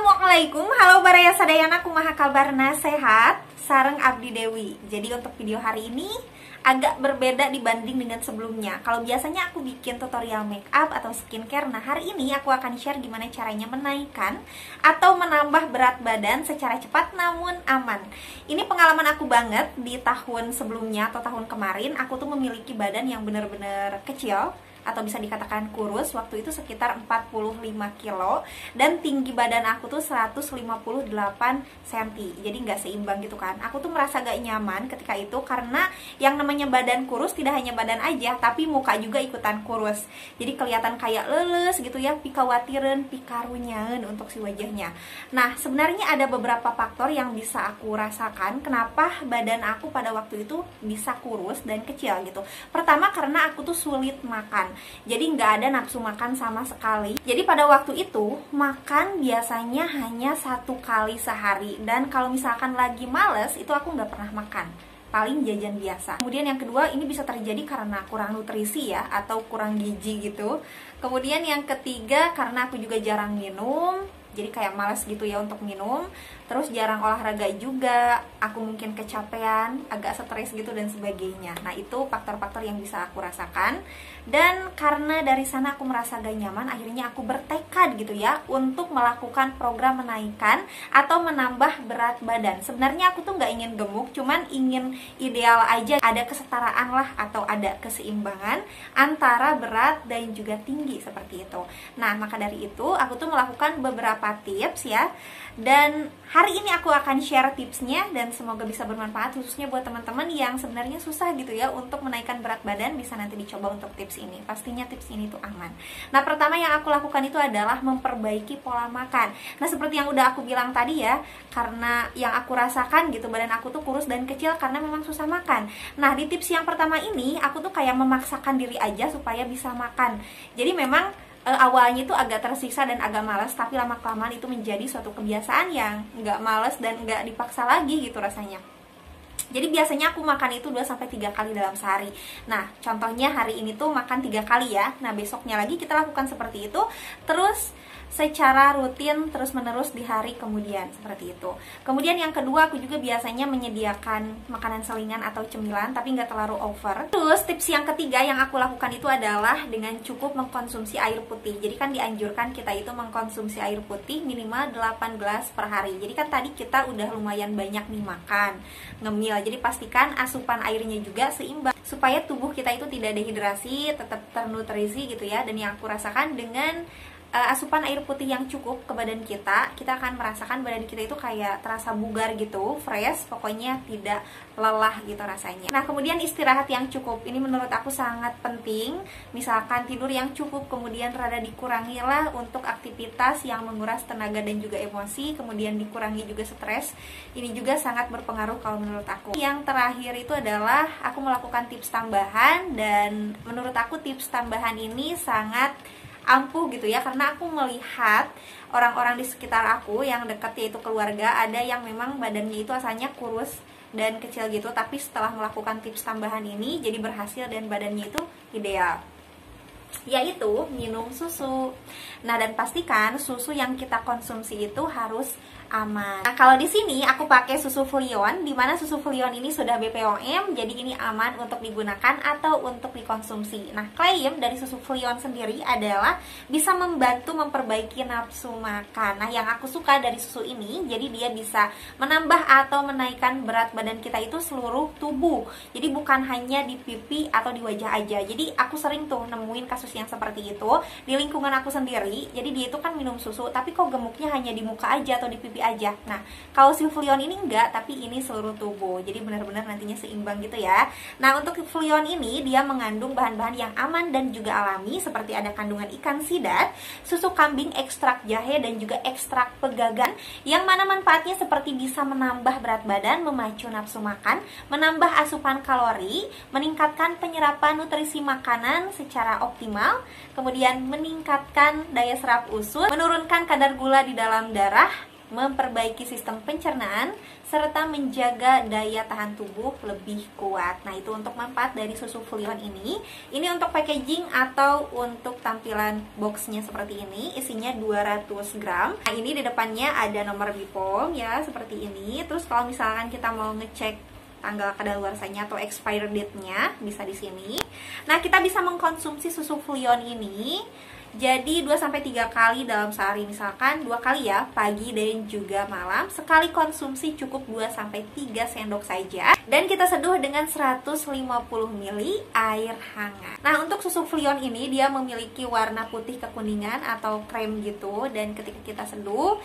Assalamualaikum, halo baraya sadayana kumaha kabarna sehat sareng Abdi Dewi. Jadi untuk video hari ini agak berbeda dibanding dengan sebelumnya. Kalau biasanya aku bikin tutorial make up atau skincare, nah hari ini aku akan share gimana caranya menaikkan atau menambah berat badan secara cepat namun aman. Ini pengalaman aku banget di tahun sebelumnya atau tahun kemarin. Aku tuh memiliki badan yang benar-benar kecil atau bisa dikatakan kurus. Waktu itu sekitar 45 kilo dan tinggi badan aku tuh 158 cm. Jadi nggak seimbang gitu kan. Aku tuh merasa gak nyaman ketika itu karena yang namanya badan kurus tidak hanya badan aja, tapi muka juga ikutan kurus. Jadi kelihatan kayak leles gitu ya, pikawatiren, pikarunyaen untuk si wajahnya. Nah, sebenarnya ada beberapa faktor yang bisa aku rasakan kenapa badan aku pada waktu itu bisa kurus dan kecil gitu. Pertama, karena aku tuh sulit makan. Jadi nggak ada nafsu makan sama sekali. Jadi pada waktu itu makan biasanya hanya 1 kali sehari. Dan kalau misalkan lagi males itu aku nggak pernah makan, paling jajan biasa. Kemudian yang kedua, ini bisa terjadi karena kurang nutrisi ya, atau kurang gizi gitu. Kemudian yang ketiga, karena aku juga jarang minum, jadi kayak malas gitu ya untuk minum. Terus jarang olahraga juga, aku mungkin kecapean, agak stres gitu dan sebagainya. Nah itu faktor-faktor yang bisa aku rasakan. Dan karena dari sana aku merasa gak nyaman, akhirnya aku bertekad gitu ya untuk melakukan program menaikkan atau menambah berat badan. Sebenarnya aku tuh gak ingin gemuk, cuman ingin ideal aja, ada kesetaraan lah atau ada keseimbangan antara berat dan juga tinggi seperti itu. Nah maka dari itu aku tuh melakukan beberapa tips ya. Dan hari ini aku akan share tipsnya dan semoga bisa bermanfaat khususnya buat teman-teman yang sebenarnya susah gitu ya untuk menaikkan berat badan. Bisa nanti dicoba untuk tips ini, pastinya tips ini tuh aman. Nah pertama yang aku lakukan itu adalah memperbaiki pola makan. Nah seperti yang udah aku bilang tadi ya, karena yang aku rasakan gitu badan aku tuh kurus dan kecil karena memang susah makan. Nah di tips yang pertama ini aku tuh kayak memaksakan diri aja supaya bisa makan. Jadi memang awalnya itu agak tersiksa dan agak malas, tapi lama-kelamaan itu menjadi suatu kebiasaan yang nggak malas dan nggak dipaksa lagi gitu rasanya. Jadi biasanya aku makan itu 2-3 kali dalam sehari. Nah contohnya hari ini tuh makan 3 kali ya. Nah besoknya lagi kita lakukan seperti itu, terus secara rutin terus menerus di hari kemudian seperti itu. Kemudian yang kedua, aku juga biasanya menyediakan makanan selingan atau cemilan tapi nggak terlalu over. Terus tips yang ketiga yang aku lakukan itu adalah dengan cukup mengkonsumsi air putih. Jadi kan dianjurkan kita itu mengkonsumsi air putih minimal 8 gelas per hari. Jadi kan tadi kita udah lumayan banyak nih makan, ngemil. Jadi pastikan asupan airnya juga seimbang supaya tubuh kita itu tidak dehidrasi, tetap ternutrisi gitu ya. Dan yang aku rasakan dengan asupan air putih yang cukup ke badan kita akan merasakan badan kita itu kayak terasa bugar gitu, fresh, pokoknya tidak lelah gitu rasanya. Nah kemudian istirahat yang cukup, ini menurut aku sangat penting. Misalkan tidur yang cukup, kemudian rada dikurangi lah untuk aktivitas yang menguras tenaga dan juga emosi, kemudian dikurangi juga stres. Ini juga sangat berpengaruh kalau menurut aku. Yang terakhir itu adalah aku melakukan tips tambahan, dan menurut aku tips tambahan ini sangat ampuh gitu ya, karena aku melihat orang-orang di sekitar aku yang dekat, yaitu keluarga, ada yang memang badannya itu asalnya kurus dan kecil gitu, tapi setelah melakukan tips tambahan ini jadi berhasil dan badannya itu ideal, yaitu minum susu. Nah dan pastikan susu yang kita konsumsi itu harus aman. Nah kalau di sini aku pakai susu Fleon, dimana susu Fleon ini sudah BPOM, jadi ini aman untuk digunakan atau untuk dikonsumsi. Nah klaim dari susu Fleon sendiri adalah bisa membantu memperbaiki nafsu makan. Nah yang aku suka dari susu ini, jadi dia bisa menambah atau menaikkan berat badan kita itu seluruh tubuh. Jadi bukan hanya di pipi atau di wajah aja. Jadi aku sering tuh nemuin kasus yang seperti itu di lingkungan aku sendiri. Jadi dia itu kan minum susu, tapi kok gemuknya hanya di muka aja atau di pipi aja. Nah kalau si Fleon ini enggak, tapi ini seluruh tubuh, jadi benar-benar nantinya seimbang gitu ya. Nah untuk Fleon ini dia mengandung bahan-bahan yang aman dan juga alami, seperti ada kandungan ikan sidat, susu kambing, ekstrak jahe, dan juga ekstrak pegagan, yang mana manfaatnya seperti bisa menambah berat badan, memacu nafsu makan, menambah asupan kalori, meningkatkan penyerapan nutrisi makanan secara optimal, kemudian meningkatkan daya serap usus, menurunkan kadar gula di dalam darah, memperbaiki sistem pencernaan, serta menjaga daya tahan tubuh lebih kuat. Nah, itu untuk manfaat dari susu Fluon ini. Ini untuk packaging atau untuk tampilan boxnya seperti ini, isinya 200 gram. Nah, ini di depannya ada nomor BPOM ya, seperti ini. Terus kalau misalkan kita mau ngecek tanggal kadaluarsanya atau expire date-nya, bisa di sini. Nah, kita bisa mengkonsumsi susu Fluon ini jadi 2-3 kali dalam sehari, misalkan 2 kali ya, pagi dan juga malam. Sekali konsumsi cukup 2-3 sendok saja. Dan kita seduh dengan 150 ml air hangat. Nah, untuk susu Fluon ini dia memiliki warna putih kekuningan atau krem gitu. Dan ketika kita seduh,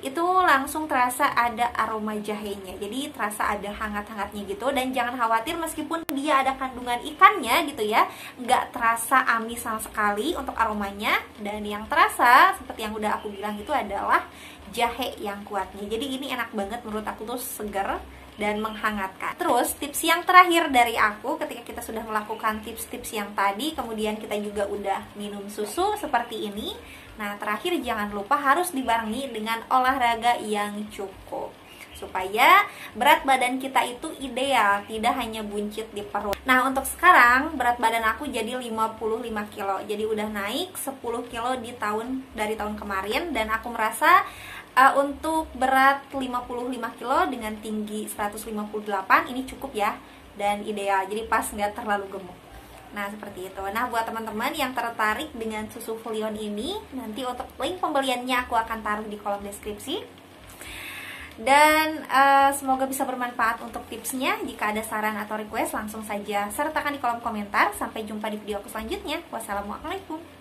itu langsung terasa ada aroma jahenya. Jadi terasa ada hangat-hangatnya gitu. Dan jangan khawatir, meskipun dia ada kandungan ikannya gitu ya, nggak terasa amis sama sekali untuk aromanya. Dan yang terasa, seperti yang udah aku bilang itu adalah jahe yang kuatnya. Jadi ini enak banget, menurut aku tuh seger dan menghangatkan. Terus tips yang terakhir dari aku, ketika kita sudah melakukan tips-tips yang tadi, kemudian kita juga udah minum susu seperti ini. Nah, terakhir jangan lupa harus dibarengi dengan olahraga yang cukup, supaya berat badan kita itu ideal, tidak hanya buncit di perut. Nah, untuk sekarang berat badan aku jadi 55 kilo. Jadi udah naik 10 kilo dari tahun kemarin. Dan aku merasa untuk berat 55 kilo dengan tinggi 158 ini cukup ya, dan ideal. Jadi pas, nggak terlalu gemuk. Nah, seperti itu. Nah, buat teman-teman yang tertarik dengan susu Fluon ini, nanti untuk link pembeliannya aku akan taruh di kolom deskripsi. Dan semoga bisa bermanfaat untuk tipsnya. Jika ada saran atau request, langsung saja sertakan di kolom komentar. Sampai jumpa di video aku selanjutnya. Wassalamualaikum.